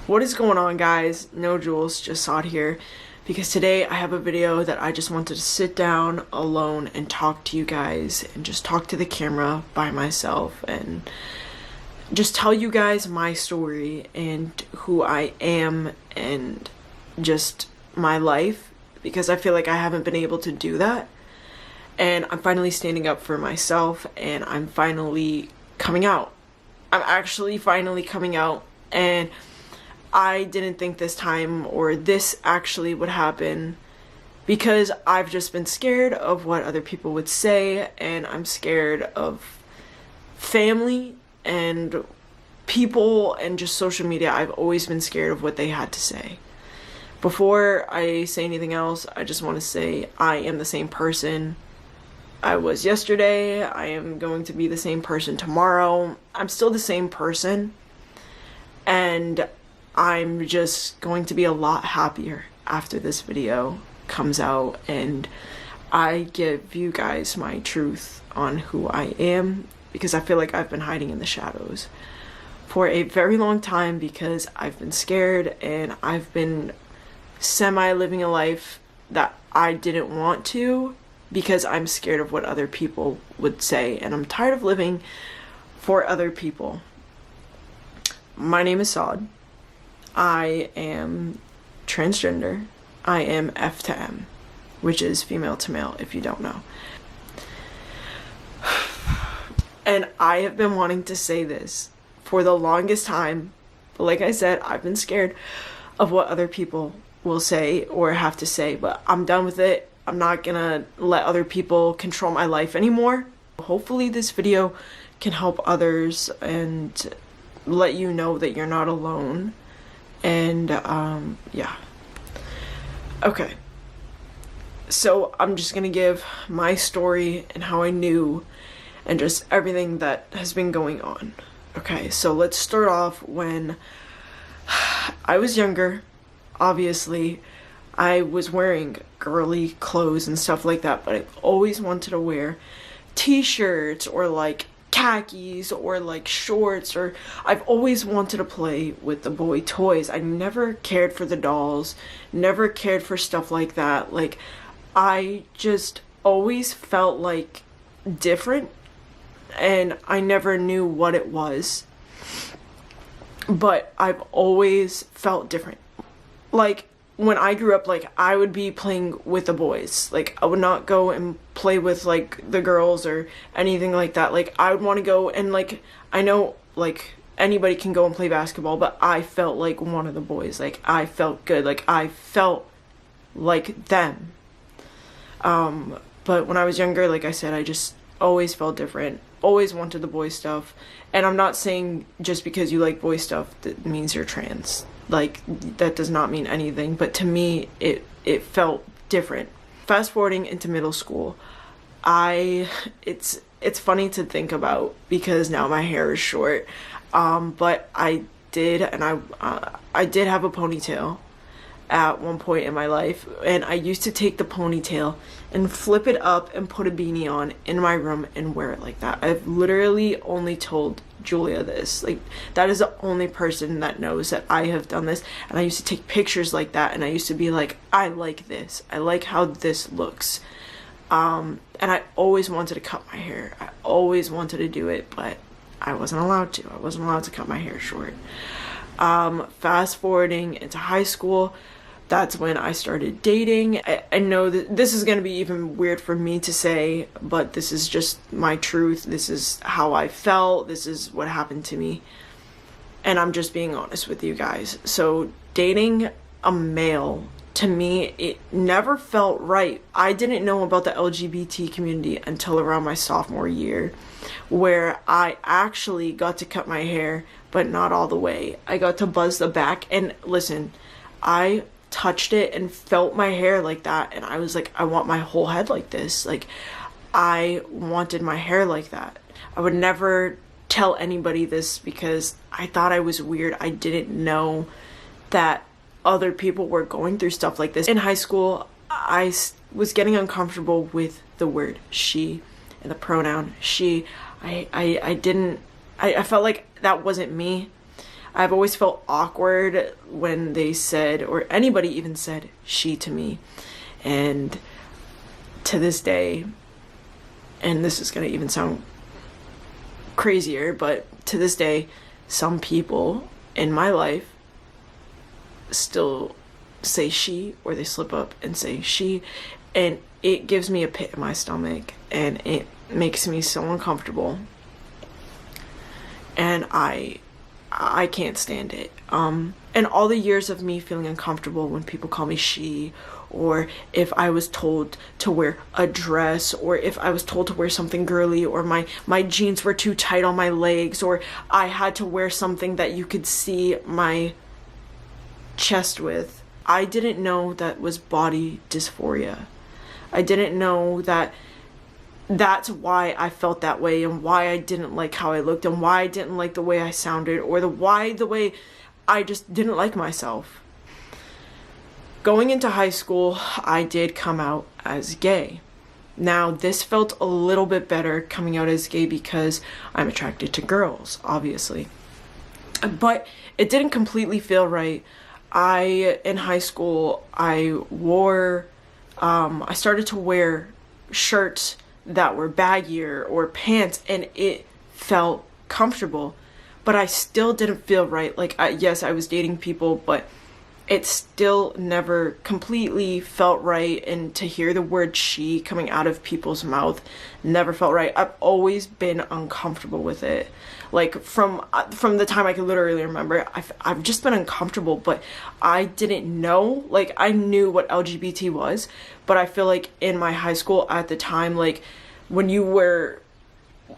What is going on, guys? No Jules, just Sod here, because today I have a video that I just wanted to sit down alone and talk to you guys and just talk to the camera by myself and just tell you guys my story and who I am and just my life, because I feel like I haven't been able to do that. And I'm finally standing up for myself, and I'm finally coming out. I'm actually finally coming out, and I didn't think this time or this actually would happen, because I've just been scared of what other people would say, and I'm scared of family and people and just social media. I've always been scared of what they had to say. Before I say anything else, I just want to say I am the same person I was yesterday. I am going to be the same person tomorrow. I'm still the same person, and I'm just going to be a lot happier after this video comes out and I give you guys my truth on who I am, because I feel like I've been hiding in the shadows for a very long time because I've been scared and I've been semi-living a life that I didn't want to, because I'm scared of what other people would say, and I'm tired of living for other people. My name is Sod. I am transgender. I am F to M, which is female to male, if you don't know. And I have been wanting to say this for the longest time, but like I said, I've been scared of what other people will say or have to say, but I'm done with it. I'm not gonna let other people control my life anymore. Hopefully this video can help others and let you know that you're not alone. And yeah. Okay. So I'm just gonna give my story and how I knew and just everything that has been going on. Okay, so let's start off when I was younger. Obviously, I was wearing girly clothes and stuff like that, but I always wanted to wear t-shirts or like khakis or like shorts, or I've always wanted to play with the boy toys. I never cared for the dolls, never cared for stuff like that. Like, I just always felt like different, and I never knew what it was, but I've always felt different. Like, when I grew up, like, I would be playing with the boys. Like, I would not go and play with, like, the girls or anything like that. Like, I would want to go and, like, I know, like, anybody can go and play basketball, but I felt like one of the boys. Like, I felt good. Like, I felt like them. But when I was younger, like I said, I just always felt different. Always wanted the boy stuff. And I'm not saying just because you like boy stuff that means you're trans. Like, that does not mean anything, but to me it felt different. Fast forwarding into middle school, it's funny to think about because now my hair is short, but I did have a ponytail at one point in my life, and I used to take the ponytail and flip it up and put a beanie on in my room and wear it like that. I've literally only told Julia this. Like, that is the only person that knows that I have done this, and I used to take pictures like that, and I used to be like, I like this. I like how this looks. And I always wanted to cut my hair. I always wanted to do it, but I wasn't allowed to. I wasn't allowed to cut my hair short. Fast forwarding into high school, that's when I started dating. I know that this is going to be even weird for me to say, but this is just my truth. This is how I felt. This is what happened to me. And I'm just being honest with you guys. So dating a male, to me, it never felt right. I didn't know about the LGBT community until around my sophomore year, where I actually got to cut my hair, but not all the way. I got to buzz the back, and listen, I touched it and felt my hair like that, and I was like, I want my whole head like this. Like, I wanted my hair like that. I would never tell anybody this because I thought I was weird. I didn't know that other people were going through stuff like this. In high school, I was getting uncomfortable with the word she and the pronoun she. I felt like that wasn't me. I've always felt awkward when they said, or anybody even said, she to me. And to this day, and this is gonna even sound crazier, but to this day, some people in my life still say she, or they slip up and say she, and it gives me a pit in my stomach, and it makes me so uncomfortable, and I can't stand it. And all the years of me feeling uncomfortable when people call me she, or if I was told to wear a dress, or if I was told to wear something girly, or my jeans were too tight on my legs, or I had to wear something that you could see my chest with, I didn't know that was body dysphoria. I didn't know that that's why I felt that way, and why I didn't like how I looked, and why I didn't like the way I sounded, or the way I just didn't like myself. Going into high school, I did come out as gay. Now, this felt a little bit better coming out as gay because I'm attracted to girls, obviously. But it didn't completely feel right. In high school, I started to wear shirts that were baggier, or pants, and it felt comfortable, but I still didn't feel right. Like, yes, I was dating people, but it still never completely felt right, and to hear the word she coming out of people's mouth never felt right. I've always been uncomfortable with it. Like, from the time I could literally remember, I've just been uncomfortable, but I didn't know. Like, I knew what LGBT was, but I feel like in my high school at the time, like, when you were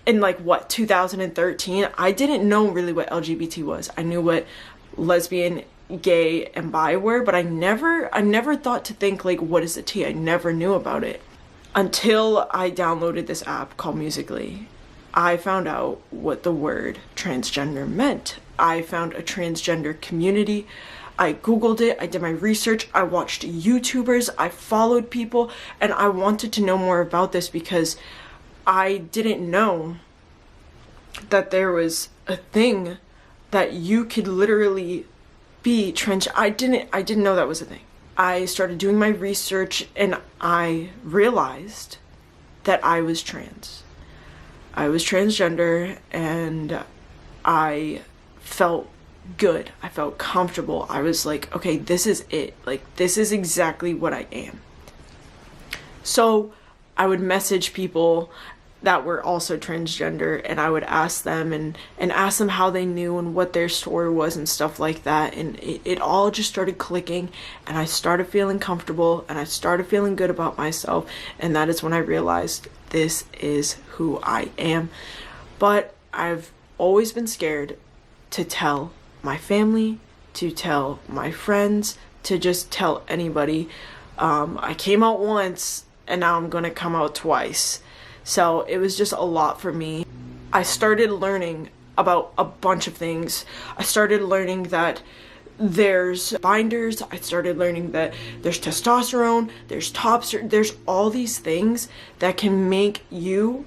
in, like, 2013, I didn't know really what LGBT was. I knew what lesbian, gay, and bi were, but I never thought to think, like, what is the T? I never knew about it until I downloaded this app called Musical.ly. I found out what the word transgender meant. I found a transgender community. I Googled it, I did my research, I watched YouTubers, I followed people, and I wanted to know more about this because I didn't know that there was a thing that you could literally be trans. I didn't know that was a thing. I started doing my research, and I realized that I was trans. I was transgender, and I felt good. I felt comfortable. I was like, okay, this is it. Like, this is exactly what I am. So I would message people that were also transgender, and I would ask them and ask them how they knew and what their story was and stuff like that, and it all just started clicking, and I started feeling comfortable, and I started feeling good about myself, and that is when I realized this is who I am. But I've always been scared to tell my family, to tell my friends, to just tell anybody. I came out once, and now I'm gonna come out twice. So it was just a lot for me. I started learning about a bunch of things. I started learning that there's binders. I started learning that there's testosterone, there's there's all these things that can make you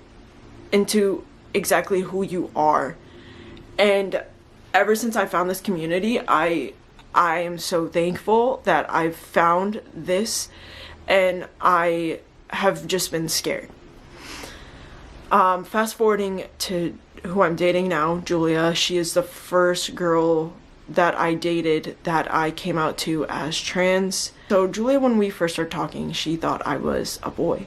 into exactly who you are. And ever since I found this community, I am so thankful that I've found this, and I have just been scared. Fast forwarding to who I'm dating now, Julia, she is the first girl that I dated that I came out to as trans. So Julia, when we first started talking, she thought I was a boy,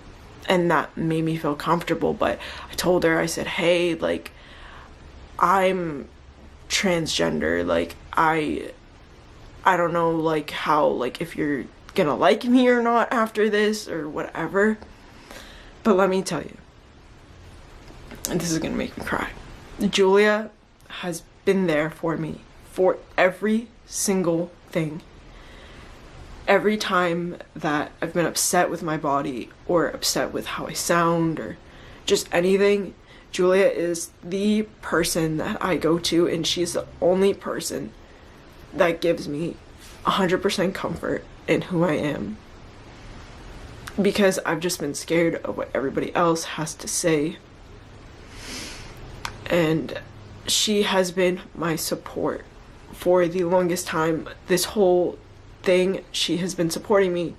and that made me feel comfortable. But I told her, I said, hey, like, I'm transgender. Like, I don't know, like, how, like, if you're gonna like me or not after this or whatever. But let me tell you, and this is gonna make me cry, Julia has been there for me for every single thing. Every time that I've been upset with my body, or upset with how I sound, or just anything, Julia is the person that I go to, and she's the only person that gives me 100% comfort in who I am. Because I've just been scared of what everybody else has to say. And she has been my support for the longest time. This whole thing, she has been supporting me.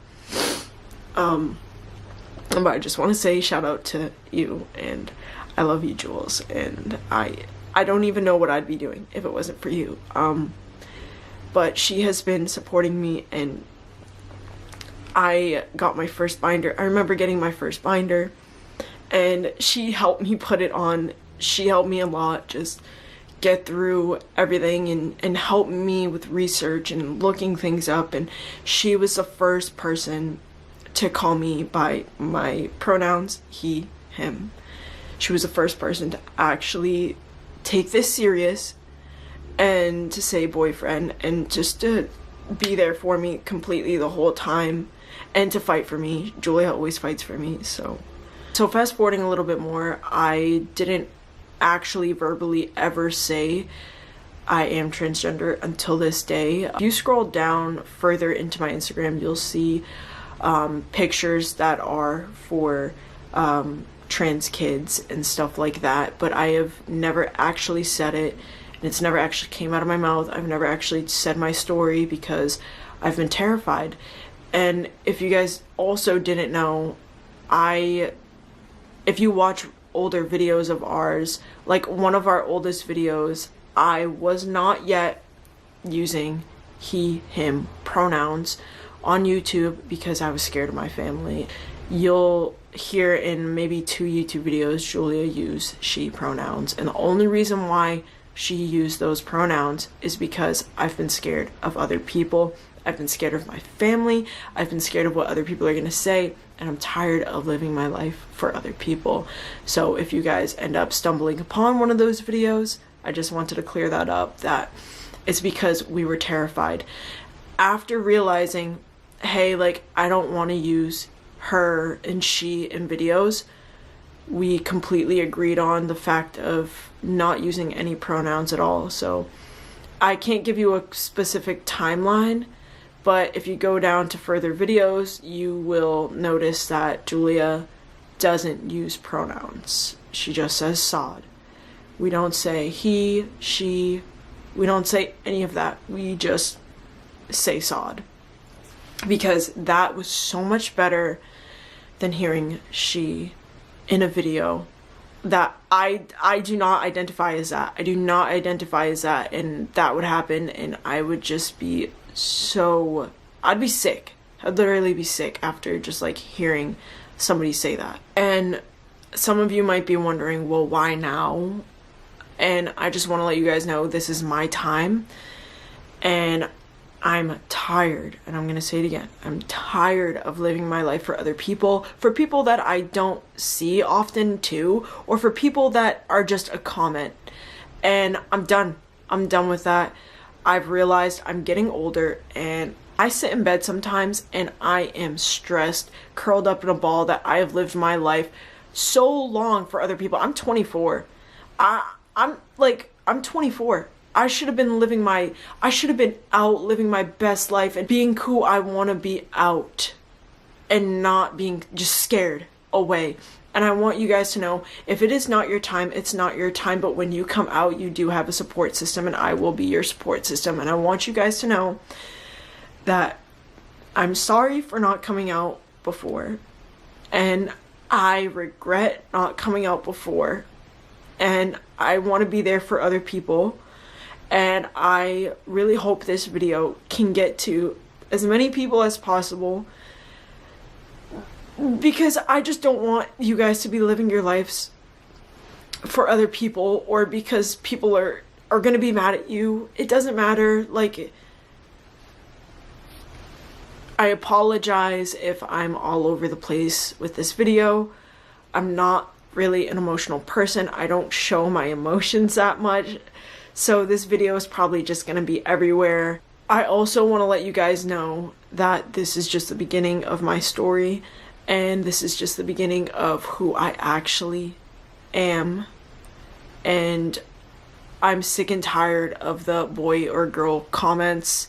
But I just want to say shout out to you, and I love you, Jules, and I don't even know what I'd be doing if it wasn't for you. But she has been supporting me, and I got my first binder. I remember getting my first binder, and she helped me put it on. She helped me a lot, just get through everything and help me with research and looking things up. And she was the first person to call me by my pronouns, he, him. She was the first person to actually take this serious and to say boyfriend, and just to be there for me completely the whole time and to fight for me. Julia always fights for me. So fast forwarding a little bit more, I didn't actually verbally ever say I am transgender until this day. If you scroll down further into my Instagram, you'll see pictures that are for trans kids and stuff like that, but I have never actually said it, and it's never actually came out of my mouth. I've never actually said my story because I've been terrified. And if you guys also didn't know, if you watch older videos of ours, like one of our oldest videos, I was not yet using he, him pronouns on YouTube because I was scared of my family. You'll hear in maybe 2 YouTube videos Julia use she pronouns, and the only reason why she used those pronouns is because I've been scared of other people. I've been scared of my family. I've been scared of what other people are gonna say, and I'm tired of living my life for other people. So if you guys end up stumbling upon one of those videos, I just wanted to clear that up, that it's because we were terrified. After realizing, hey, like, I don't want to use her and she in videos, we completely agreed on the fact of not using any pronouns at all. So I can't give you a specific timeline, but if you go down to further videos, you will notice that Julia doesn't use pronouns. She just says sod. We don't say he, she, we don't say any of that. We just say sod, because that was so much better than hearing she in a video that I do not identify as that. I do not identify as that, and that would happen, and I would just be so, I'd be sick. I'd literally be sick after just like hearing somebody say that. And some of you might be wondering, well, why now? And I just want to let you guys know this is my time, and I'm tired, and I'm gonna say it again, I'm tired of living my life for other people, for people that I don't see often too, or for people that are just a comment. And I'm done with that. I've realized I'm getting older, and I sit in bed sometimes and I am stressed, curled up in a ball, that I have lived my life so long for other people. I'm 24. I'm 24. I should have been out living my best life and being who I want to be out, and not being just scared away. And I want you guys to know, if it is not your time, it's not your time, but when you come out, you do have a support system, and I will be your support system. And I want you guys to know that I'm sorry for not coming out before, and I regret not coming out before, and I want to be there for other people. And I really hope this video can get to as many people as possible, because I just don't want you guys to be living your lives for other people, or because people are going to be mad at you. It doesn't matter. Like, I apologize if I'm all over the place with this video. I'm not really an emotional person. I don't show my emotions that much. So this video is probably just going to be everywhere. I also want to let you guys know that this is just the beginning of my story, and this is just the beginning of who I actually am. And I'm sick and tired of the boy or girl comments.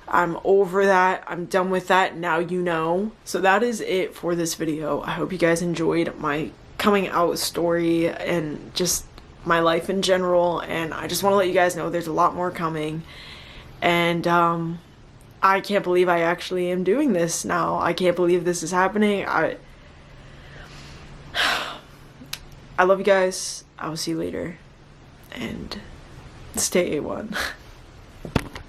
I'm over that. I'm done with that. Now you know. So that is it for this video. I hope you guys enjoyed my coming out story and just my life in general, and I just want to let you guys know there's a lot more coming, And I can't believe I actually am doing this now. I can't believe this is happening. I love you guys. I will see you later. And stay A1.